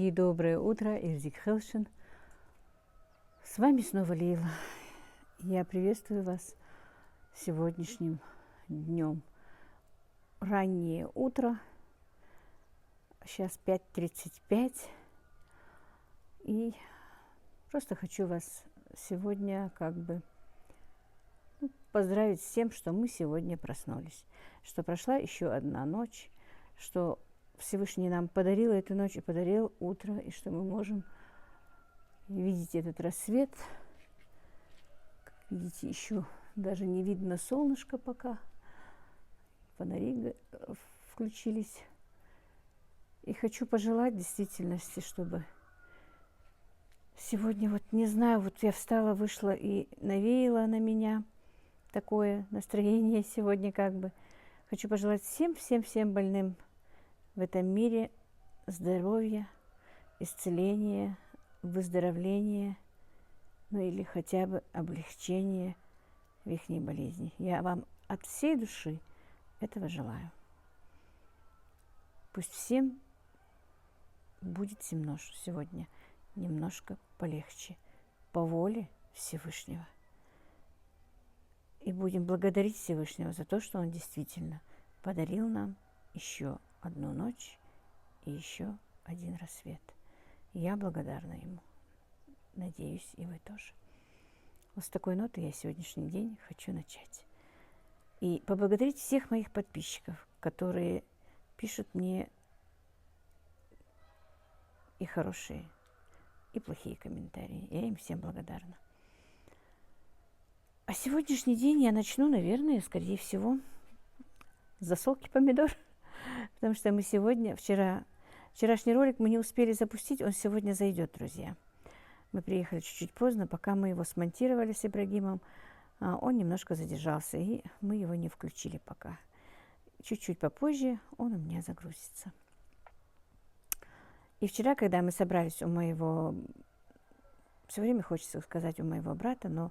И доброе утро, Ирзик Хелшин. С вами снова Лейла. Я приветствую вас сегодняшним днем. Раннее утро, сейчас 5:35. И просто хочу вас сегодня поздравить с тем, что мы сегодня проснулись, что прошла еще одна ночь, что Всевышний нам подарил эту ночь и подарил утро, и что мы можем видеть этот рассвет. Как видите, еще даже не видно солнышко пока. Фонари включились. И хочу пожелать действительности, чтобы сегодня, не знаю, я встала, вышла и навеяло на меня такое настроение сегодня Хочу пожелать всем больным в этом мире здоровья, исцеления, выздоровления, или хотя бы облегчения в их болезни. Я вам от всей души этого желаю. Пусть всем будет сегодня немножко полегче, по воле Всевышнего. И будем благодарить Всевышнего за то, что Он действительно подарил нам еще одну ночь и еще один рассвет. Я благодарна Ему. Надеюсь, и вы тоже. С такой ноты я сегодняшний день хочу начать. И поблагодарить всех моих подписчиков, которые пишут мне и хорошие, и плохие комментарии. Я им всем благодарна. А сегодняшний день я начну, наверное, скорее всего, с засолки помидор. Потому что мы сегодня, вчерашний ролик мы не успели запустить, он сегодня зайдет, друзья. Мы приехали чуть-чуть поздно, пока мы его смонтировали с Ибрагимом, он немножко задержался, и мы его не включили пока. Чуть-чуть попозже он у меня загрузится. И вчера, когда мы собрались у моего, все время хочется сказать у моего брата, но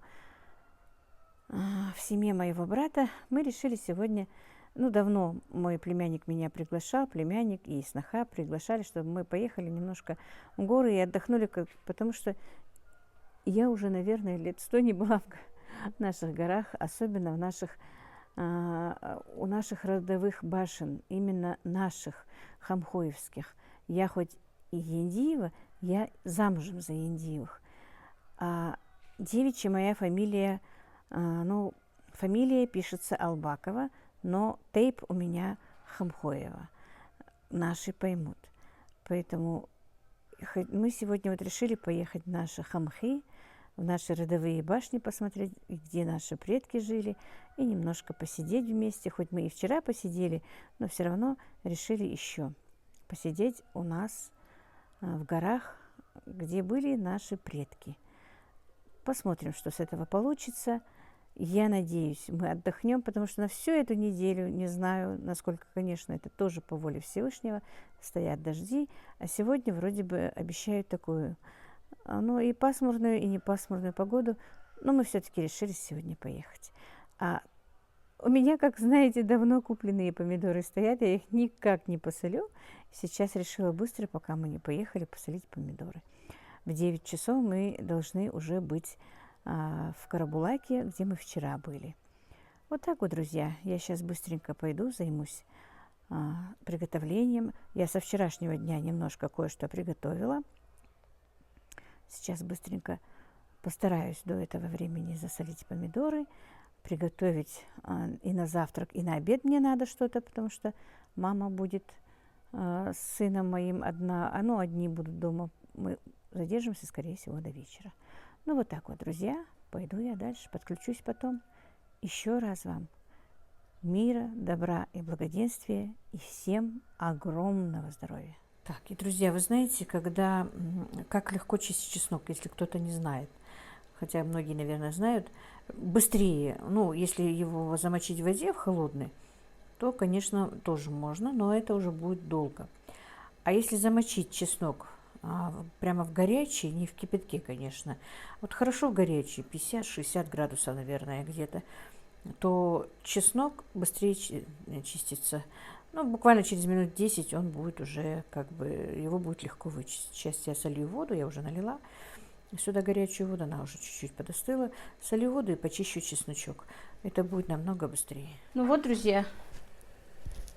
в семье моего брата мы решили сегодня, давно мой племянник меня приглашал, племянник и сноха приглашали, чтобы мы поехали немножко в горы и отдохнули, потому что я уже, наверное, лет 100 не была в наших горах, особенно у наших родовых башен, именно наших хамхоевских. Я хоть и Яндиева, я замужем за Яндиевых. А девичья моя фамилия, фамилия пишется Албакова, но тейп у меня Хамхоева. Наши поймут. Поэтому мы сегодня решили поехать в наши хамхи, в наши родовые башни посмотреть, где наши предки жили, и немножко посидеть вместе. Хоть мы и вчера посидели, но все равно решили еще посидеть у нас в горах, где были наши предки. Посмотрим, что с этого получится. Я надеюсь, мы отдохнем, потому что на всю эту неделю, не знаю, насколько, конечно, это тоже по воле Всевышнего, стоят дожди, а сегодня вроде бы обещают такую, и пасмурную, и не пасмурную погоду, но мы все-таки решили сегодня поехать. А у меня, как знаете, давно купленные помидоры стоят, я их никак не посолю. Сейчас решила быстро, пока мы не поехали, посолить помидоры. В 9 часов мы должны уже быть в Карабулаке, где мы вчера были. Вот так вот, друзья. Я сейчас быстренько пойду, займусь приготовлением. Я со вчерашнего дня немножко кое-что приготовила. Сейчас быстренько постараюсь до этого времени засолить помидоры, приготовить и на завтрак, и на обед мне надо что-то, потому что мама будет с сыном моим одни будут дома. Мы задержимся, скорее всего, до вечера. Вот так вот, друзья. Пойду я дальше, подключусь потом. Еще раз вам мира, добра и благоденствия, и всем огромного здоровья. Так, и, друзья, вы знаете, как легко чистить чеснок, если кто-то не знает, хотя многие, наверное, знают, быстрее, если его замочить в воде в холодной, то, конечно, тоже можно, но это уже будет долго. А если замочить чеснок прямо в горячей, не в кипятке, конечно, хорошо в горячей, 50-60 градусов, наверное, где-то, то чеснок быстрее чистится. Ну, буквально через минут 10 он будет уже, как бы, его будет легко вычистить. Сейчас я солью воду, я уже налила сюда горячую воду, она уже чуть-чуть подостыла. Солью воду и почищу чесночок. Это будет намного быстрее. Ну вот, друзья,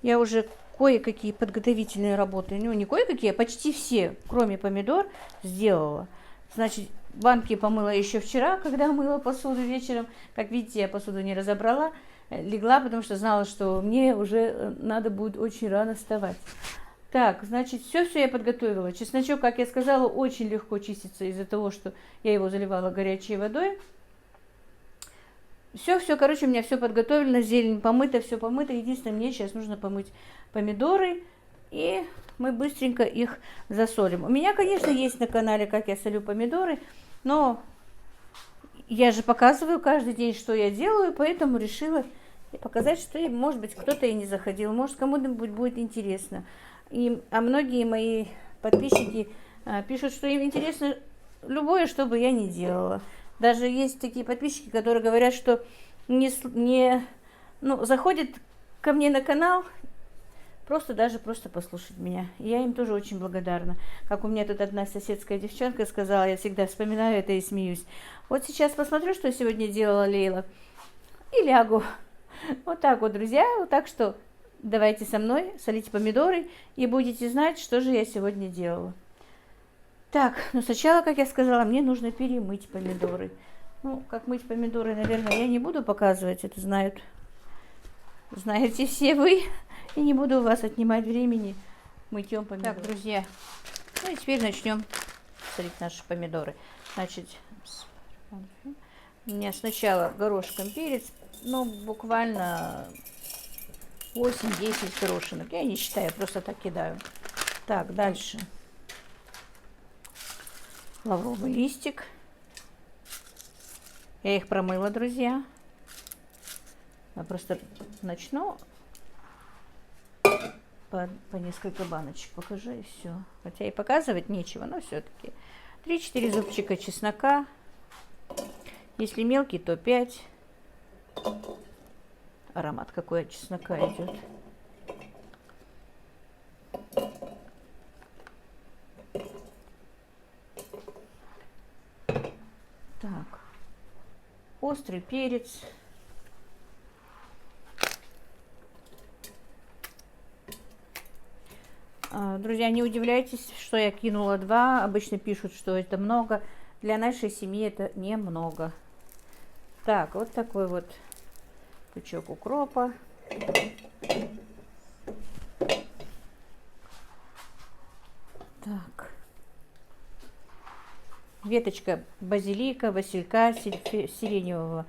я уже кое-какие подготовительные работы, ну не кое-какие, а почти все, кроме помидор, сделала. Значит, банки помыла еще вчера, когда мыла посуду вечером. Как видите, я посуду не разобрала, легла, потому что знала, что мне уже надо будет очень рано вставать. Так, значит, все я подготовила. Чесночок, как я сказала, очень легко чистится из-за того, что я его заливала горячей водой. Все, короче, у меня все подготовлено, зелень помыта, все помыто. Единственное, мне сейчас нужно помыть помидоры, и мы быстренько их засолим. У меня, конечно, есть на канале, как я солю помидоры, но я же показываю каждый день, что я делаю, поэтому решила показать, что, может быть, кто-то и не заходил, может, кому-нибудь будет интересно. А многие мои подписчики пишут, что им интересно любое, что бы я ни делала. Даже есть такие подписчики, которые говорят, что заходят ко мне на канал просто послушать меня. И я им тоже очень благодарна. Как у меня тут одна соседская девчонка сказала, я всегда вспоминаю это и смеюсь. Вот сейчас посмотрю, что сегодня делала Лейла, и лягу. Вот так вот, друзья. Вот так что давайте со мной солить помидоры и будете знать, что же я сегодня делала. Так, но сначала, как я сказала, мне нужно перемыть помидоры. Ну, как мыть помидоры, наверное, я не буду показывать, это знаете все вы. И не буду у вас отнимать времени мытьем помидоров. Так, друзья, ну и теперь начнем солить наши помидоры. Значит, у меня сначала горошком перец, ну, буквально 8-10 горошинок. Я не считаю, просто так кидаю. Так, дальше. Лавровый листик. Я их промыла, друзья. Я просто начну по несколько баночек покажу и все. Хотя и показывать нечего, но все-таки. 3-4 зубчика чеснока. Если мелкий, то 5. Аромат какой от чеснока идет. Так. Острый перец. Друзья, не удивляйтесь, что я кинула 2. Обычно пишут, что это много. Для нашей семьи это немного. Так, вот такой вот пучок укропа. Так. Веточка базилика, василька, сиреневого.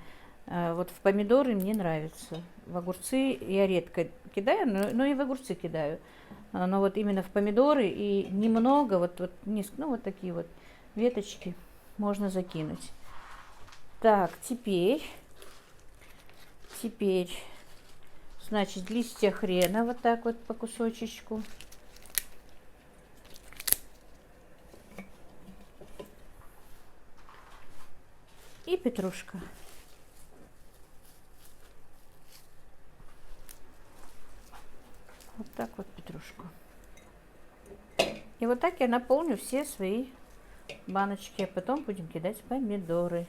Вот в помидоры мне нравится. В огурцы я редко кидаю, но и в огурцы кидаю. Но вот именно в помидоры и немного, вот такие вот веточки можно закинуть. Так, теперь, значит, листья хрена вот так вот по кусочечку. И петрушка. Вот так вот петрушку. И вот так я наполню все свои баночки, а потом будем кидать помидоры.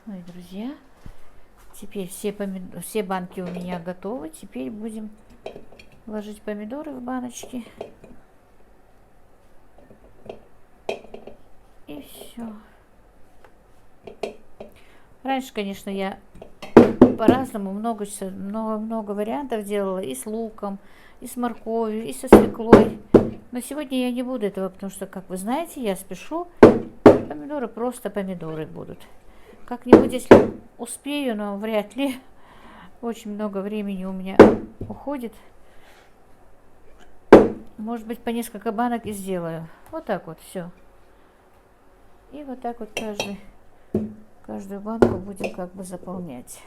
Ну и, друзья, теперь все банки у меня готовы. Теперь будем ложить помидоры в баночки. И все. Раньше, конечно, я по-разному много вариантов делала. И с луком, и с морковью, и со свеклой. Но сегодня я не буду этого, потому что, как вы знаете, я спешу. Помидоры просто помидоры будут. Как-нибудь, если успею, но вряд ли. Очень много времени у меня уходит. Может быть, по несколько банок и сделаю. Вот так вот все. И вот так вот каждую банку будем как бы заполнять.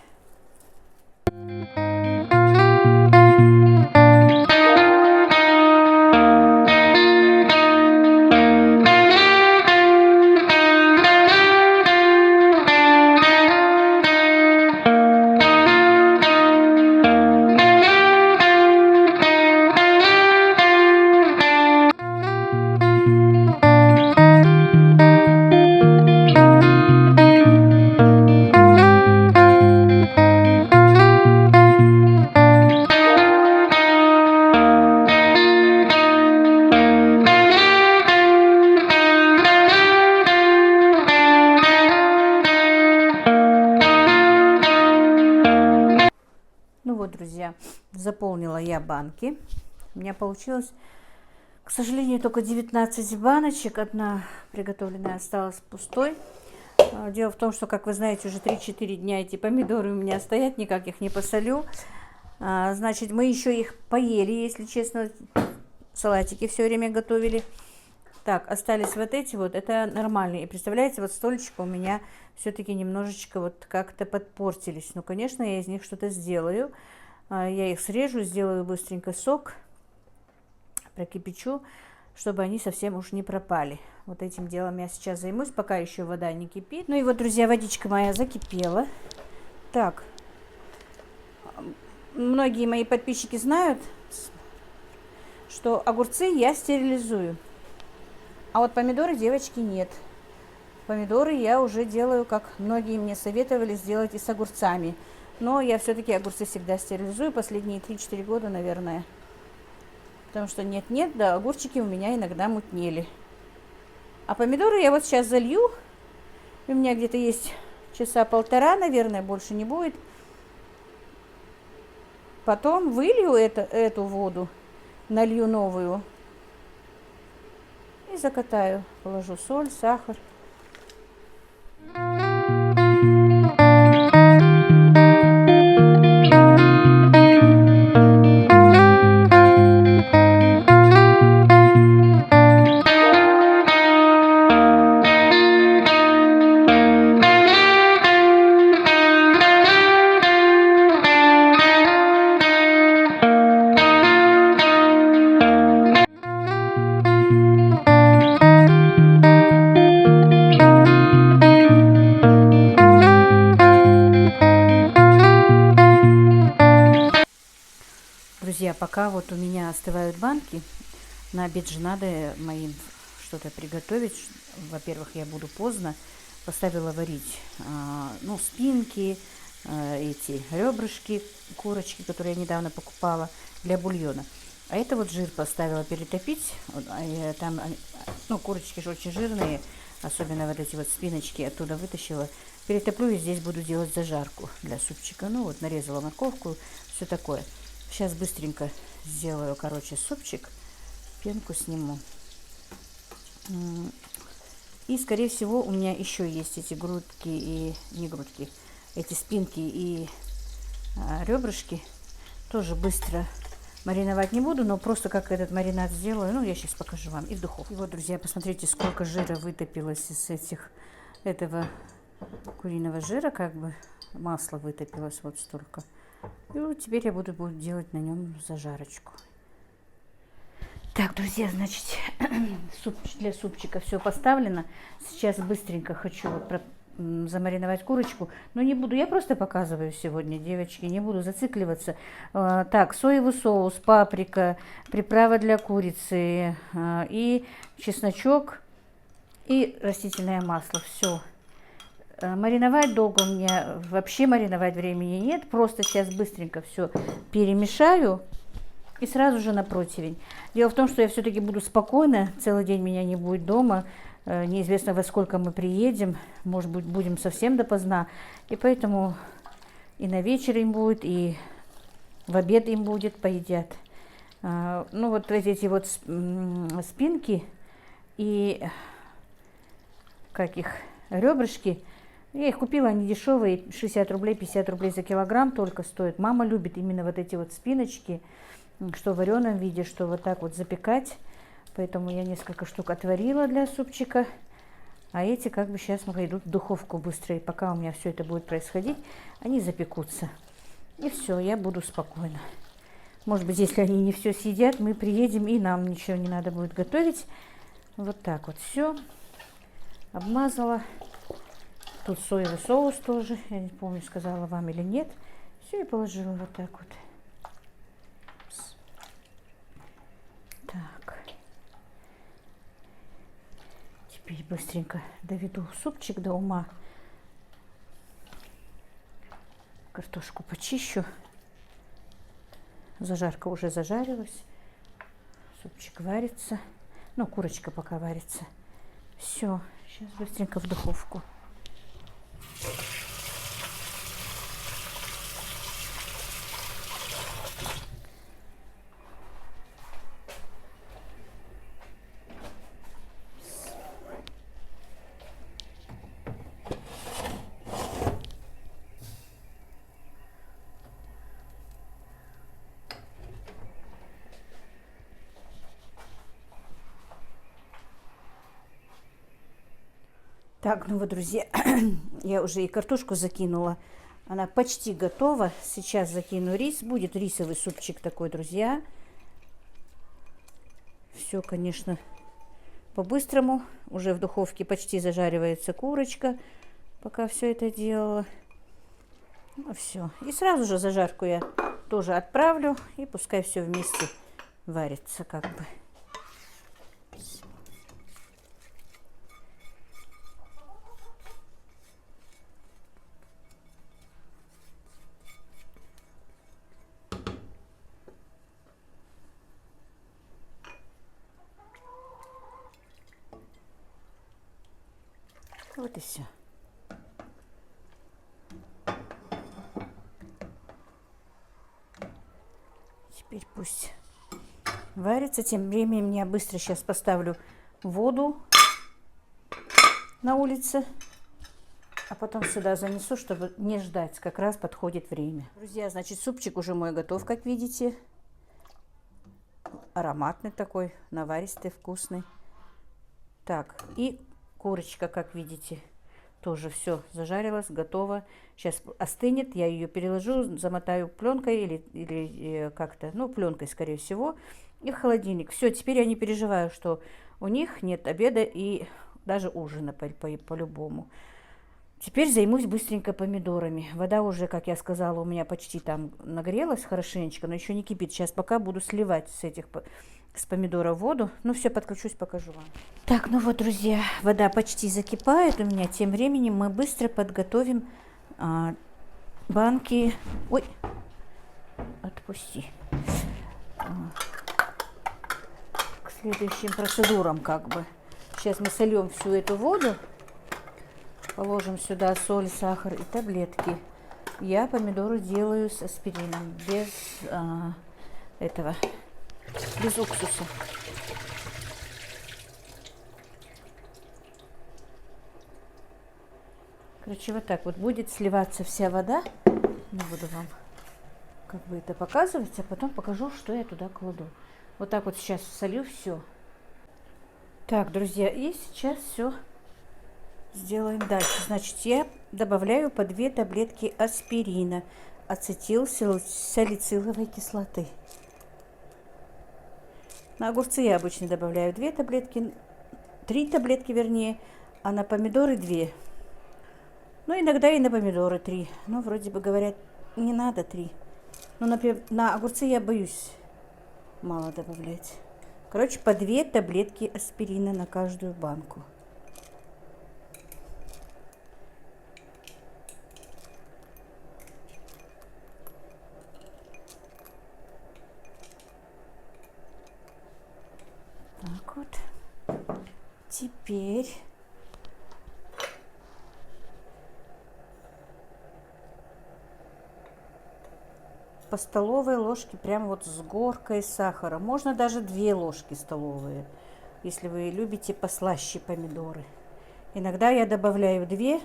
Ну вот, друзья, заполнила я банки. У меня получилось, к сожалению, только 19 баночек. Одна приготовленная осталась пустой. Дело в том, что, как вы знаете, уже 3-4 дня эти помидоры у меня стоят, никак их не посолю. Значит, мы еще их поели, если честно. Салатики все время готовили. Так, остались вот эти вот, это нормальные. И представляете, вот столечко у меня все-таки немножечко вот как-то подпортились. Ну, конечно, я из них что-то сделаю. Я их срежу, сделаю быстренько сок, прокипячу, чтобы они совсем уж не пропали. Вот этим делом я сейчас займусь, пока еще вода не кипит. Ну и вот, друзья, водичка моя закипела. Так, многие мои подписчики знают, что огурцы я стерилизую. А вот помидоры, девочки, нет. Помидоры я уже делаю, как многие мне советовали сделать и с огурцами. Но я все-таки огурцы всегда стерилизую, последние 3-4 года, наверное. Потому что нет-нет, да, огурчики у меня иногда мутнели. А помидоры я вот сейчас залью. У меня где-то есть часа полтора, наверное, больше не будет. Потом вылью эту воду, налью новую. И закатаю, положу соль, сахар. Друзья, пока вот у меня остывают банки, на обед же надо моим что-то приготовить. Во-первых, я буду поздно. Поставила варить, ну, спинки, эти ребрышки, курочки, которые я недавно покупала для бульона. А это вот жир поставила перетопить. Там, ну, курочки же очень жирные, особенно вот эти вот спиночки оттуда вытащила. Перетоплю и здесь буду делать зажарку для супчика. Ну, вот нарезала морковку, все такое. Сейчас быстренько сделаю, короче, супчик, пенку сниму. И, скорее всего, у меня еще есть эти грудки и не грудки, эти спинки и ребрышки. Тоже быстро мариновать не буду, но просто как этот маринад сделаю, ну, я сейчас покажу вам. И в духовку. И вот, друзья, посмотрите, сколько жира вытопилось из этого куриного жира, как бы масло вытопилось вот столько. И вот теперь я буду делать на нем зажарочку. Так, друзья, значит, для супчика все поставлено. Сейчас быстренько хочу замариновать курочку. Но не буду, я просто показываю сегодня, девочки, не буду зацикливаться. Так, соевый соус, паприка, приправа для курицы и чесночок и растительное масло. Все. Мариновать долго у меня вообще мариновать времени нет. Просто сейчас быстренько все перемешаю и сразу же на противень. Дело в том, что я все-таки буду спокойно. Целый день меня не будет дома. Неизвестно, во сколько мы приедем. Может быть, будем совсем допоздна. И поэтому и на вечер им будет, и в обед им будет, поедят. Ну, вот эти вот спинки и как их ребрышки. Я их купила, они дешевые, 60 рублей, 50 рублей за килограмм только стоят. Мама любит именно вот эти вот спиночки. что в вареном виде, что вот так вот запекать. Поэтому я несколько штук отварила для супчика. А эти как бы сейчас идут в духовку быстро. И пока у меня все это будет происходить, они запекутся. И все, я буду спокойна. Может быть, если они не все съедят, мы приедем и нам ничего не надо будет готовить. Вот так вот все. Обмазала. Тут соевый соус тоже. Я не помню, сказала вам или нет. Все, и положила вот так вот. Так. Теперь быстренько доведу супчик до ума. Картошку почищу. Зажарка уже зажарилась. Супчик варится. Ну, курочка пока варится. Все, сейчас быстренько в духовку. Так, ну вот, друзья, я уже и картошку закинула. Она почти готова. Сейчас закину рис. Будет рисовый супчик такой, друзья. Все, конечно, по-быстрому. Уже в духовке почти зажаривается курочка, пока все это делала. Ну, все. И сразу же зажарку я тоже отправлю. И пускай все вместе варится, как бы. Вот и все. Теперь пусть варится. Тем временем я быстро сейчас поставлю воду на улице, а потом сюда занесу, чтобы не ждать. Как раз подходит время. Друзья, значит, супчик уже мой готов, как видите. Ароматный такой, наваристый, вкусный. Так, и курочка, как видите, тоже все зажарилась, готова. Сейчас остынет, я ее переложу, замотаю пленкой или как-то, ну, пленкой, скорее всего, и в холодильник. Все, теперь я не переживаю, что у них нет обеда и даже ужина по-любому. Теперь займусь быстренько помидорами. Вода уже, как я сказала, у меня почти там нагрелась хорошенечко, но еще не кипит. Сейчас пока буду сливать с помидора воду. Ну все, подключусь, покажу вам. Так, ну вот, друзья, вода почти закипает у меня. Тем временем мы быстро подготовим банки. Ой, отпусти. К следующим процедурам как бы. Сейчас мы сольем всю эту воду. Положим сюда соль, сахар и таблетки. Я помидоры делаю с аспирином, без без уксуса. Короче, вот так вот будет сливаться вся вода. Не буду вам как бы это показывать, а потом покажу, что я туда кладу. Вот так вот сейчас солю все. Так, друзья, и сейчас все сделаем дальше. Значит, я добавляю по 2 таблетки аспирина, ацетилсалициловой кислоты. На огурцы я обычно добавляю 2 таблетки, 3 таблетки вернее, а на помидоры 2. Ну, иногда и на помидоры 3. Ну, вроде бы говорят, не надо 3. Но на огурцы я боюсь мало добавлять. Короче, по 2 таблетки аспирина на каждую банку. Так вот. Теперь по столовой ложке прям вот с горкой сахара. Можно даже 2 ложки столовые, если вы любите послаще помидоры. Иногда я добавляю 2,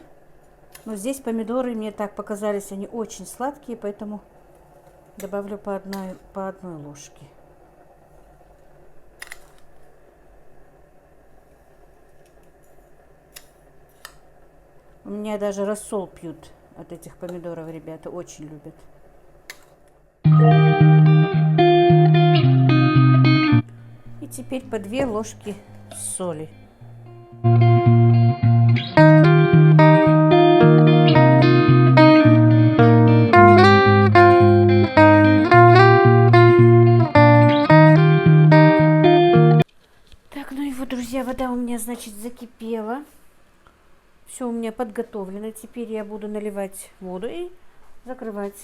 но здесь помидоры мне так показались, они очень сладкие, поэтому Добавлю по одной ложке. У меня даже рассол пьют от этих помидоров, ребята, очень любят. И теперь по 2 ложки соли. Так, ну и вот, друзья, вода у меня, значит, закипела. Все у меня подготовлено. Теперь я буду наливать воду и закрывать.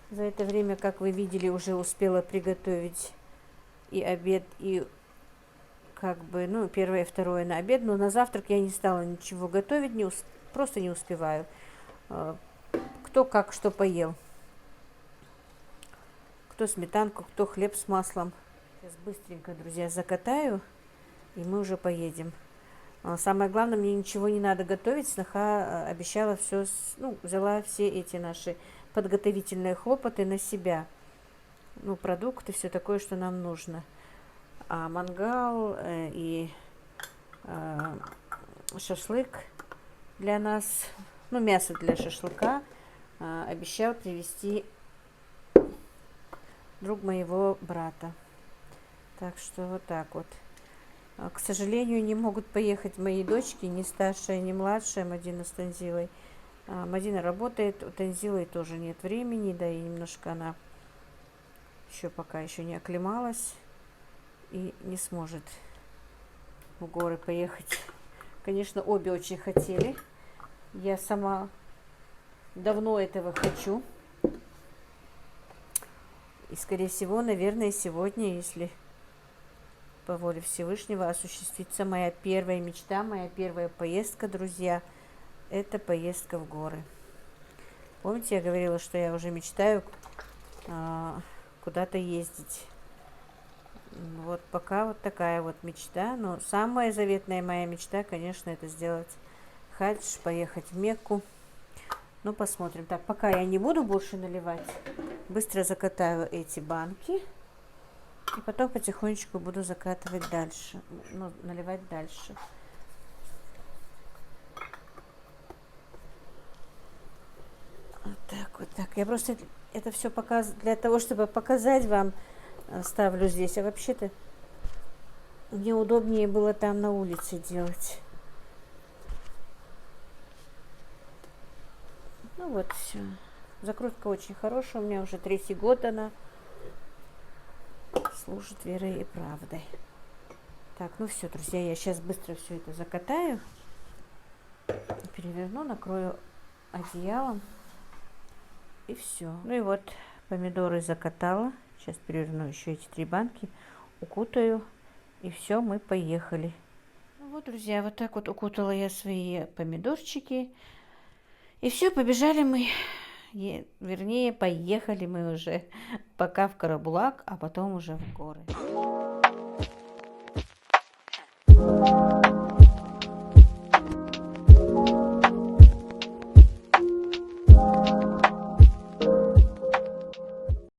За это время, как вы видели, уже успела приготовить и обед, и как бы, ну, первое и второе на обед. Но на завтрак я не стала ничего готовить, просто не успеваю. Кто как что поел. Кто сметанку, кто хлеб с маслом. Сейчас быстренько, друзья, закатаю, и мы уже поедем. Самое главное, мне ничего не надо готовить. Сноха обещала все, ну, взяла все эти наши подготовительные хлопоты на себя. Ну, продукты, все такое, что нам нужно. А мангал и шашлык для нас, ну, мясо для шашлыка обещал привезти друг моего брата. Так что вот так вот. К сожалению, не могут поехать мои дочки, ни старшая, ни младшая, Мадина с Танзилой. Мадина работает, у Танзилы тоже нет времени, да и немножко она еще пока еще не оклемалась и не сможет в горы поехать. Конечно, обе очень хотели. Я сама давно этого хочу. И, скорее всего, наверное, сегодня, если по воле Всевышнего, осуществится моя первая мечта, моя первая поездка, друзья. Это поездка в горы. Помните, я говорила, что я уже мечтаю куда-то ездить. Вот пока вот такая вот мечта. Но самая заветная моя мечта, конечно, это сделать хадж, поехать в Мекку. Ну, посмотрим. Так, пока я не буду больше наливать. Быстро закатаю эти банки. И потом потихонечку буду закатывать дальше. Ну, наливать дальше. Вот так, вот так. Я просто это все для того, чтобы показать вам, ставлю здесь. А вообще-то мне удобнее было там на улице делать. Ну вот все. Закрутка очень хорошая. У меня уже 3-й год она служит верой и правдой. Так, ну все, друзья, я сейчас быстро все это закатаю. Переверну, накрою одеялом. И все. Ну и вот, помидоры закатала. Сейчас переверну еще эти 3 банки. Укутаю. И все, мы поехали. Ну вот, друзья, вот так вот укутала я свои помидорчики. И все, побежали мы. Вернее, поехали мы уже пока в Карабулак, а потом уже в горы.